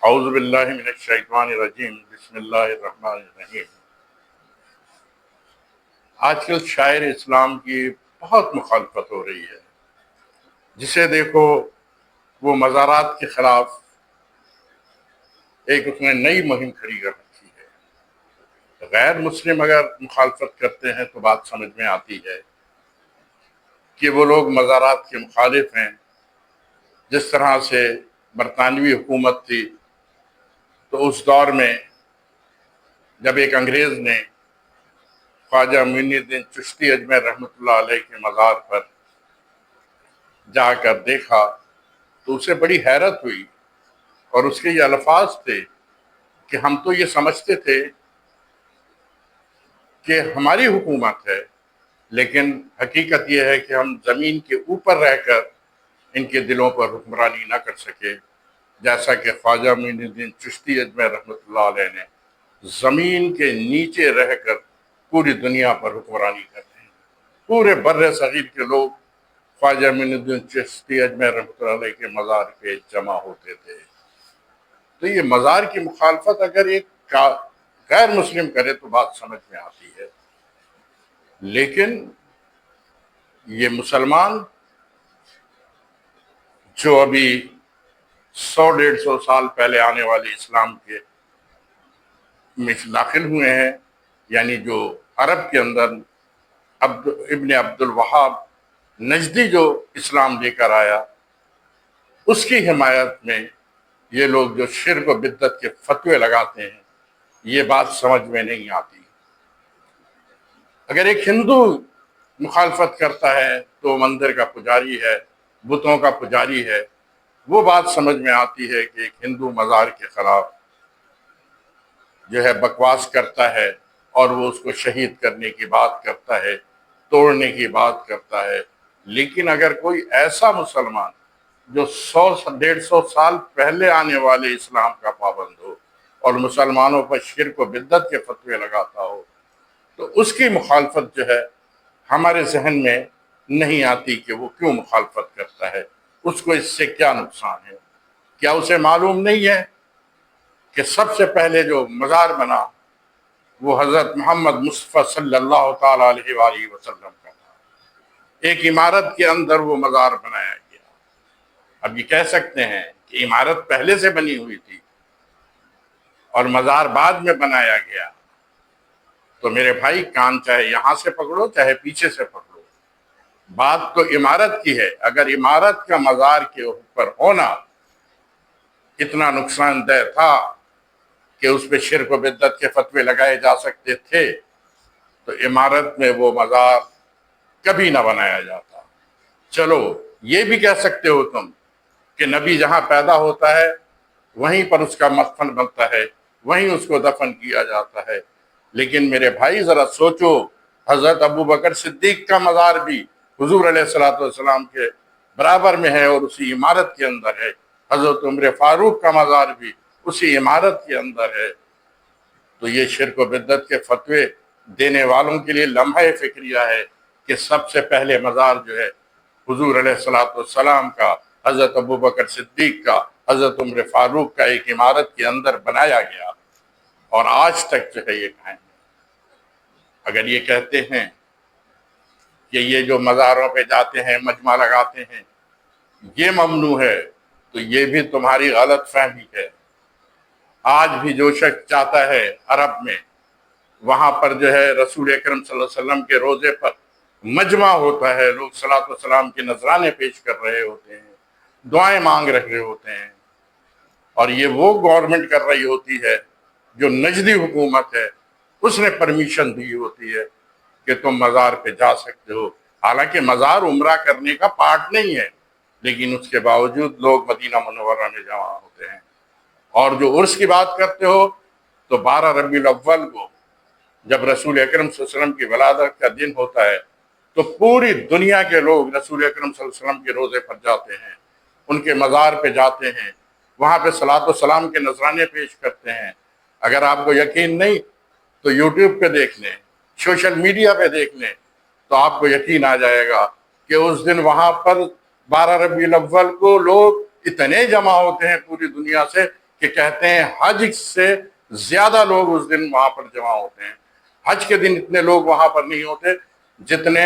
اعوذ باللہ من الشیطان الرجیم بسم اللہ الرحمن الرحیم۔ آج کل شاعر اسلام کی بہت مخالفت ہو رہی ہے، جسے دیکھو وہ مزارات کے خلاف ایک اس نے نئی مہم کھڑی کر رکھی ہے۔ غیر مسلم اگر مخالفت کرتے ہیں تو بات سمجھ میں آتی ہے کہ وہ لوگ مزارات کے مخالف ہیں۔ جس طرح سے برطانوی حکومت تھی تو اس دور میں جب ایک انگریز نے خواجہ معین الدین چشتی اجمیر رحمۃ اللہ علیہ کے مزار پر جا کر دیکھا تو اسے بڑی حیرت ہوئی، اور اس کے یہ الفاظ تھے کہ ہم تو یہ سمجھتے تھے کہ ہماری حکومت ہے، لیکن حقیقت یہ ہے کہ ہم زمین کے اوپر رہ کر ان کے دلوں پر حکمرانی نہ کر سکے، جیسا کہ خواجہ معین الدین چشتی اجمیر رحمۃ اللہ علیہ نے زمین کے نیچے رہ کر پوری دنیا پر حکمرانی کرتے ہیں۔ پورے بر صغیر کے لوگ خواجہ معین الدین چشتی اجمیر رحمۃ اللہ علیہ کے مزار پہ جمع ہوتے تھے۔ تو یہ مزار کی مخالفت اگر ایک غیر مسلم کرے تو بات سمجھ میں آتی ہے، لیکن یہ مسلمان جو ابھی 100-150 سال پہلے آنے والے اسلام کے میں داخل ہوئے ہیں، یعنی جو عرب کے اندر ابن عبد الوہاب نجدی جو اسلام لے کر آیا، اس کی حمایت میں یہ لوگ جو شرک و بدعت کے فتوے لگاتے ہیں، یہ بات سمجھ میں نہیں آتی۔ اگر ایک ہندو مخالفت کرتا ہے تو مندر کا پجاری ہے، بتوں کا پجاری ہے، وہ بات سمجھ میں آتی ہے کہ ایک ہندو مزار کے خلاف جو ہے بکواس کرتا ہے اور وہ اس کو شہید کرنے کی بات کرتا ہے، توڑنے کی بات کرتا ہے۔ لیکن اگر کوئی ایسا مسلمان جو 100-150 سال پہلے آنے والے اسلام کا پابند ہو اور مسلمانوں پر شرک و بدعت کے فتوے لگاتا ہو، تو اس کی مخالفت جو ہے ہمارے ذہن میں نہیں آتی کہ وہ کیوں مخالفت کرتا ہے، اس کو اس سے کیا نقصان ہے۔ کیا اسے معلوم نہیں ہے کہ سب سے پہلے جو مزار بنا وہ حضرت محمد مصطفیٰ صلی اللہ تعالیٰ علیہ وآلہ وسلم کا تھا؟ ایک عمارت کے اندر وہ مزار بنایا گیا۔ اب یہ کہہ سکتے ہیں کہ عمارت پہلے سے بنی ہوئی تھی اور مزار بعد میں بنایا گیا، تو میرے بھائی کان چاہے یہاں سے پکڑو چاہے پیچھے سے پکڑو، بات تو عمارت کی ہے۔ اگر عمارت کا مزار کے اوپر ہونا اتنا نقصان دہ تھا کہ اس پہ شرک و بدعت کے فتوے لگائے جا سکتے تھے، تو عمارت میں وہ مزار کبھی نہ بنایا جاتا۔ چلو یہ بھی کہہ سکتے ہو تم کہ نبی جہاں پیدا ہوتا ہے وہیں پر اس کا مدفن بنتا ہے، وہیں اس کو دفن کیا جاتا ہے، لیکن میرے بھائی ذرا سوچو، حضرت ابو بکر صدیق کا مزار بھی حضور علیہ السلام کے برابر میں ہے اور اسی عمارت کے اندر ہے۔ حضرت عمر فاروق کا مزار بھی اسی عمارت کے اندر ہے۔ تو یہ شرک و بدعت کے فتوے دینے والوں کے لیے لمحہ فکریہ ہے کہ سب سے پہلے مزار جو ہے حضور علیہ السلام کا، حضرت ابو بکر صدیق کا، حضرت عمر فاروق کا ایک عمارت کے اندر بنایا گیا، اور آج تک جو ہے یہ قائم ہے۔ اگر یہ کہتے ہیں کہ یہ جو مزاروں پہ جاتے ہیں مجمع لگاتے ہیں یہ ممنوع ہے، تو یہ بھی تمہاری غلط فہمی ہے۔ آج بھی جو شخص چاہتا ہے عرب میں، وہاں پر جو ہے رسول اکرم صلی اللہ علیہ وسلم کے روضے پر مجمع ہوتا ہے، لوگ صلاۃ والسلام کے نذرانے پیش کر رہے ہوتے ہیں، دعائیں مانگ رہے ہوتے ہیں، اور یہ وہ گورنمنٹ کر رہی ہوتی ہے جو نجدی حکومت ہے، اس نے پرمیشن دی ہوتی ہے کہ تم مزار پہ جا سکتے ہو۔ حالانکہ مزار عمرہ کرنے کا پارٹ نہیں ہے، لیکن اس کے باوجود لوگ مدینہ منورہ میں جمع ہوتے ہیں۔ اور جو عرس کی بات کرتے ہو تو 12 ربیع الاول کو جب رسول اکرم صلی اللہ علیہ وسلم کی ولادت کا دن ہوتا ہے تو پوری دنیا کے لوگ رسول اکرم صلی اللہ علیہ وسلم کے روضے پر جاتے ہیں، ان کے مزار پہ جاتے ہیں، وہاں پہ صلاۃ والسلام کے نذرانے پیش کرتے ہیں۔ اگر آپ کو یقین نہیں تو یوٹیوب پہ دیکھ لیں، سوشل میڈیا پہ دیکھ لیں، تو آپ کو یقین آ جائے گا کہ اس دن وہاں پر 12 ربیع الاول کو لوگ اتنے جمع ہوتے ہیں پوری دنیا سے کہ کہتے ہیں حج سے زیادہ لوگ اس دن وہاں پر جمع ہوتے ہیں. حج کے دن اتنے لوگ وہاں پر نہیں ہوتے جتنے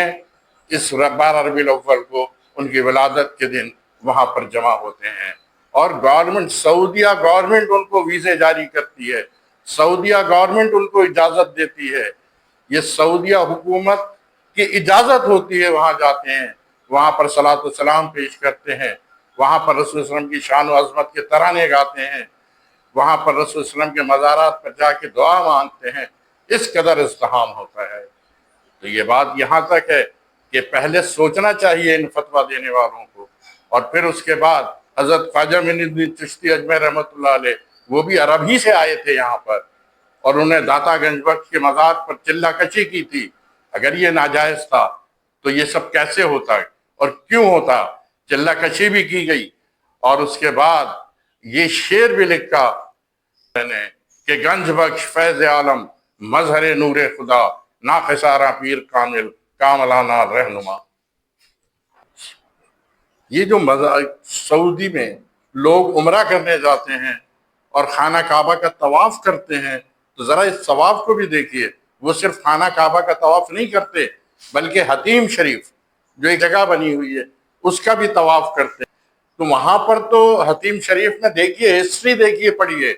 اس 12 ربیع الاول کو ان کی ولادت کے دن وہاں پر جمع ہوتے ہیں. اور گورنمنٹ، سعودیہ گورنمنٹ ان کو ویزے جاری کرتی ہے، سعودیہ گورنمنٹ ان کو اجازت دیتی ہے. یہ سعودیہ حکومت کی اجازت ہوتی ہے، وہاں جاتے ہیں، وہاں پر صلاۃ و سلام پیش کرتے ہیں، وہاں پر رسول اللہ علیہ وسلم کی شان و عظمت کے ترانے گاتے ہیں، وہاں پر رسول اللہ علیہ وسلم کے مزارات پر جا کے دعا مانگتے ہیں. اس قدر ازدحام ہوتا ہے. تو یہ بات یہاں تک ہے کہ پہلے سوچنا چاہیے ان فتویٰ دینے والوں کو، اور پھر اس کے بعد حضرت خواجہ معین الدین چشتی اجمیر رحمۃ اللہ علیہ، وہ بھی عرب ہی سے آئے تھے یہاں پر، اور انہیں داتا گنج بخش کے مزار پر چلہ کشی کی تھی. اگر یہ ناجائز تھا تو یہ سب کیسے ہوتا اور کیوں ہوتا؟ چلہ کشی بھی کی گئی، اور اس کے بعد یہ شعر بھی لکھا میں نے کہ گنج بخش فیض عالم مظہر نور خدا، نا خسارہ پیر کامل کاملانہ رہنما. یہ جو سعودی میں لوگ عمرہ کرنے جاتے ہیں اور خانہ کعبہ کا طواف کرتے ہیں، تو ذرا اس ثواب کو بھی دیکھیے. وہ صرف خانہ کعبہ کا طواف نہیں کرتے بلکہ حتیم شریف جو ایک جگہ بنی ہوئی ہے اس کا بھی طواف کرتے ہیں. تو وہاں پر تو حتیم شریف میں دیکھیے، ہسٹری دیکھیے، پڑھیے،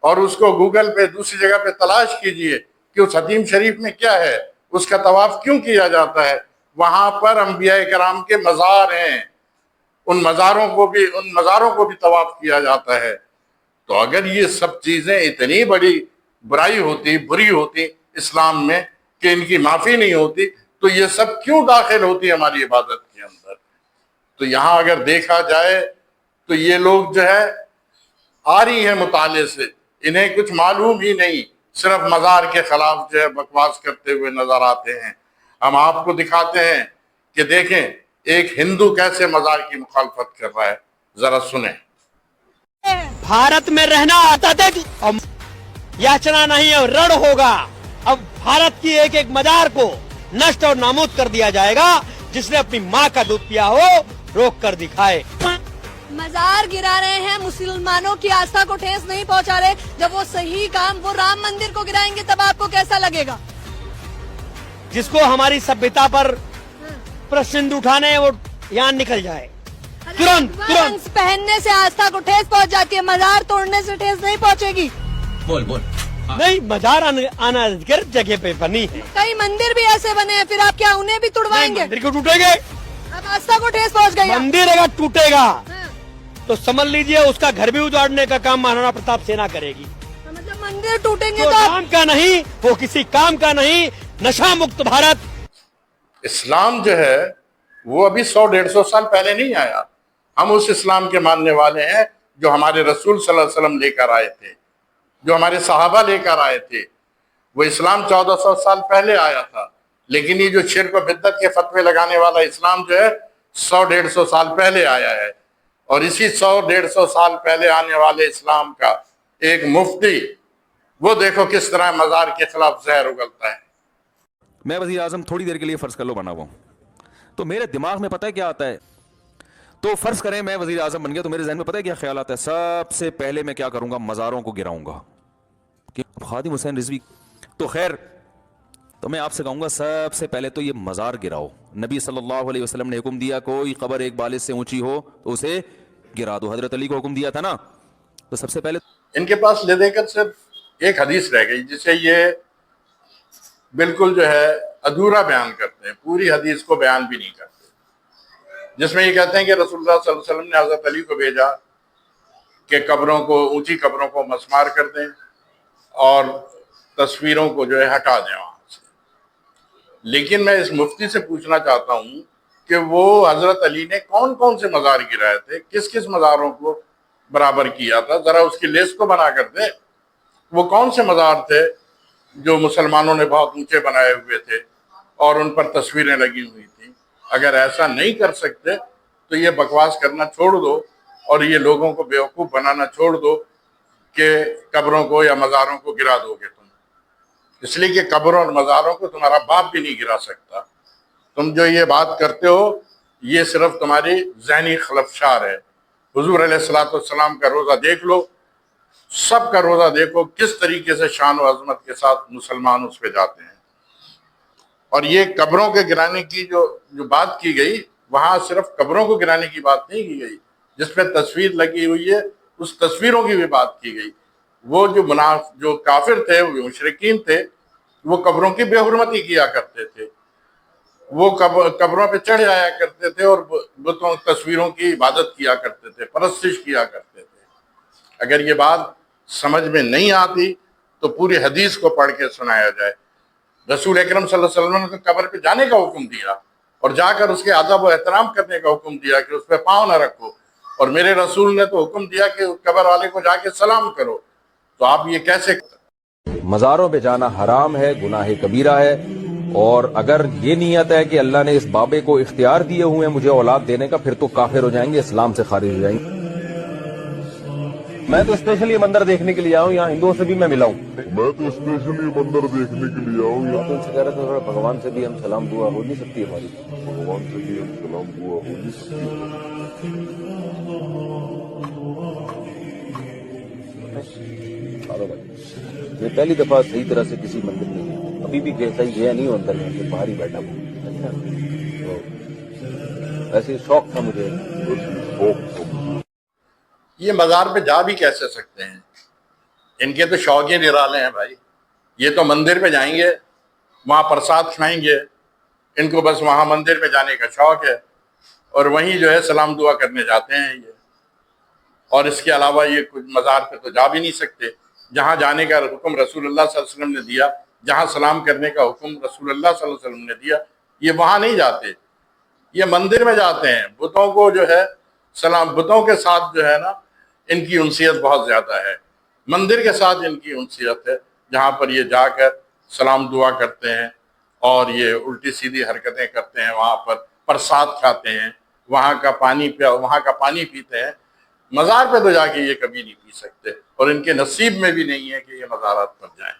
اور اس کو گوگل پہ دوسری جگہ پہ تلاش کیجئے کہ اس حتیم شریف میں کیا ہے، اس کا طواف کیوں کیا جاتا ہے. وہاں پر انبیاء کرام کے مزار ہیں، ان مزاروں کو بھی طواف کیا جاتا ہے. تو اگر یہ سب چیزیں اتنی بڑی بری ہوتی اسلام میں کہ ان کی معافی نہیں ہوتی، تو یہ سب کیوں داخل ہوتی ہماری عبادت کے اندر؟ تو یہاں اگر دیکھا جائے تو یہ لوگ جو ہے آ رہی ہیں مطالعے سے، انہیں کچھ معلوم ہی نہیں، صرف مزار کے خلاف جو ہے بکواس کرتے ہوئے نظر آتے ہیں. ہم آپ کو دکھاتے ہیں کہ دیکھیں ایک ہندو کیسے مزار کی مخالفت کر رہا ہے، ذرا سنیں. بھارت میں رہنا آتا تھا، یاچنا نہیں اور رڑ ہوگا. اب بھارت کی ایک ایک مزار کو نشٹ اور نامود کر دیا جائے گا. جس نے اپنی ماں کا دودھ پیا ہو روک کر دکھائے. مزار گرا رہے ہیں، مسلمانوں کی آستھا کو ٹھیس نہیں پہنچا رہے. جب وہ صحیح کام، وہ رام مندر کو گرائیں گے تب آپ کو کیسا لگے گا؟ جس کو ہماری سبھیتا پر پرشن اٹھانے وہ یہاں نکل جائے ترنت. پہننے سے آستھا کو ٹھیس پہنچ جاتی ہے، مزار توڑنے سے ٹھیس نہیں پہنچے گی. بول نہیں، مزار انادھکرت جگہ پہ بنی ہے. کئی مندر بھی ایسے بنے ہیں، پھر آپ کیا انہیں بھی توڑوائیں گے؟ مندر کو ٹوٹے گے؟ اب آستھا کو ٹھیس پہنچ گئی. مندر اگر ٹوٹے گا تو سمجھ لیجئے اس کا گھر بھی اجاڑنے کا کام مہارانا پرتاپ سینا کرے گی. مطلب مندر ٹوٹیں گے جو تو کام کا نہیں، وہ کسی کام کا نہیں. نشہ مکت بھارت. اسلام جو ہے وہ ابھی 100-150 سال پہلے نہیں آیا. ہم اس اسلام کے ماننے والے ہیں جو ہمارے رسول صلی اللہ علیہ وسلم لے کر آئے تھے، جو ہمارے صحابہ لے کر آئے تھے. وہ اسلام 1400 سال پہلے آیا تھا، لیکن یہ جو شرک و بدعت کے فتوے لگانے والا اسلام جو ہے 100-150 سال پہلے آیا ہے. اور اسی 100-150 سال پہلے آنے والے اسلام کا ایک مفتی، وہ دیکھو کس طرح مزار کے خلاف زہر اگلتا ہے. میں وزیر اعظم تھوڑی دیر کے لیے فرض کر لو بنا ہوا ہوں، تو میرے دماغ میں پتہ ہے کیا آتا ہے. تو فرض کریں میں وزیر اعظم بن گیا تو میرے ذہن میں پتہ ہے کیا خیال آتا ہے؟ سب سے پہلے میں کیا کروں گا؟ مزاروں کو گراؤں گا. کہ خادم حسین رضوی تو خیر، تو میں آپ سے کہوں گا سب سے پہلے تو یہ مزار گراؤ. نبی صلی اللہ علیہ وسلم نے حکم دیا کوئی قبر ایک بالش سے اونچی ہو تو اسے گرا دو. حضرت علی کو حکم دیا تھا نا. تو سب سے پہلے ان کے پاس لے دے کر صرف ایک حدیث رہ گئی جسے یہ بالکل جو ہے ادھورا بیان کرتے ہیں، پوری حدیث کو بیان بھی نہیں کرتے، جس میں یہ کہتے ہیں کہ رسول اللہ صلی اللہ علیہ وسلم نے حضرت علی کو بھیجا کہ قبروں کو، اونچی قبروں کو مسمار کر دیں اور تصویروں کو جو ہے ہٹا دیں وہاں سے. لیکن میں اس مفتی سے پوچھنا چاہتا ہوں کہ وہ حضرت علی نے کون کون سے مزار گرائے تھے، کس کس مزاروں کو برابر کیا تھا، ذرا اس کی لسٹ کو بنا کر دیں. وہ کون سے مزار تھے جو مسلمانوں نے بہت اونچے بنائے ہوئے تھے اور ان پر تصویریں لگی ہوئی تھیں؟ اگر ایسا نہیں کر سکتے تو یہ بکواس کرنا چھوڑ دو اور یہ لوگوں کو بیوقوف بنانا چھوڑ دو کہ قبروں کو یا مزاروں کو گرا دو گے تم. اس لیے کہ قبروں اور مزاروں کو تمہارا باپ بھی نہیں گرا سکتا. تم جو یہ بات کرتے ہو یہ صرف تمہاری ذہنی خلفشار ہے. حضور علیہ الصلوۃ والسلام کا روزہ دیکھ لو، سب کا روزہ دیکھو کس طریقے سے شان و عظمت کے ساتھ مسلمان اس پہ جاتے ہیں. اور یہ قبروں کے گرانے کی جو بات کی گئی، وہاں صرف قبروں کو گرانے کی بات نہیں کی گئی، جس پہ تصویر لگی ہوئی ہے اس تصویروں کی بھی بات کی گئی. وہ جو کافر تھے، وہ مشرکین تھے، وہ قبروں کی بے حرمتی کیا کرتے تھے، وہ قبروں پہ چڑھ جایا کرتے تھے اور بتوں تصویروں کی عبادت کیا کرتے تھے، پرستش کیا کرتے تھے. اگر یہ بات سمجھ میں نہیں آتی تو پوری حدیث کو پڑھ کے سنایا جائے. رسول اکرم صلی اللہ علیہ وسلم نے قبر پہ جانے کا حکم دیا اور جا کر اس کے ادب و احترام کرنے کا حکم دیا کہ اس پہ پاؤں نہ رکھو، اور میرے رسول نے تو حکم دیا کہ قبر والے کو جا کے سلام کرو. تو آپ یہ کیسے؟ مزاروں پہ جانا حرام ہے، گناہ کبیرہ ہے، اور اگر یہ نیت ہے کہ اللہ نے اس بابے کو اختیار دیے ہوئے ہیں مجھے اولاد دینے کا، پھر تو کافر ہو جائیں گے، اسلام سے خارج ہو جائیں گے. میں تو اسپیشل یہ مندر دیکھنے کے لیے آیا ہوں، یہاں ہندوؤں سے بھی میں ملا ہوں. میں تو اسپیشلی مندر دیکھنے کے لیے آؤں. تو ان سے کہہ رہا تھا بھگوان سے بھی ہم سلام دعا ہو نہیں سکتی ہماری. بھگوان سے بھی ہم سلام دعا ہو نہیں سکتی. یہ پہلی دفعہ صحیح طرح سے کسی مندر میں گیا، ابھی بھی کیسا ہی گیا نہیں ہوں اندر میں، باہر ہی بیٹھا ہوں. ایسے شوق تھا مجھے. یہ مزار پہ جا بھی کیسے سکتے ہیں؟ ان کے تو شوق ہی نرالے ہیں بھائی. یہ تو مندر پہ جائیں گے، وہاں پرساد کھائیں گے، ان کو بس وہاں مندر پہ جانے کا شوق ہے اور وہیں جو ہے سلام دعا کرنے جاتے ہیں یہ. اور اس کے علاوہ یہ کچھ مزار پہ تو جا بھی نہیں سکتے. جہاں جانے کا حکم رسول اللہ صلی اللہ علیہ وسلم نے دیا، جہاں سلام کرنے کا حکم رسول اللہ صلی اللہ علیہ وسلم نے دیا، یہ وہاں نہیں جاتے، یہ مندر میں جاتے ہیں. بتوں کو جو ہے سلام، بتوں کے ساتھ جو ہے نا ان کی انسیت بہت زیادہ ہے. مندر کے ساتھ ان کی انسیت ہے، جہاں پر یہ جا کر سلام دعا کرتے ہیں اور یہ الٹی سیدھی حرکتیں کرتے ہیں، وہاں پر پرساد کھاتے ہیں، وہاں کا پانی پیتے ہیں. مزار پہ تو جا کے یہ کبھی نہیں پی سکتے اور ان کے نصیب میں بھی نہیں ہے کہ یہ مزارات پر جائیں.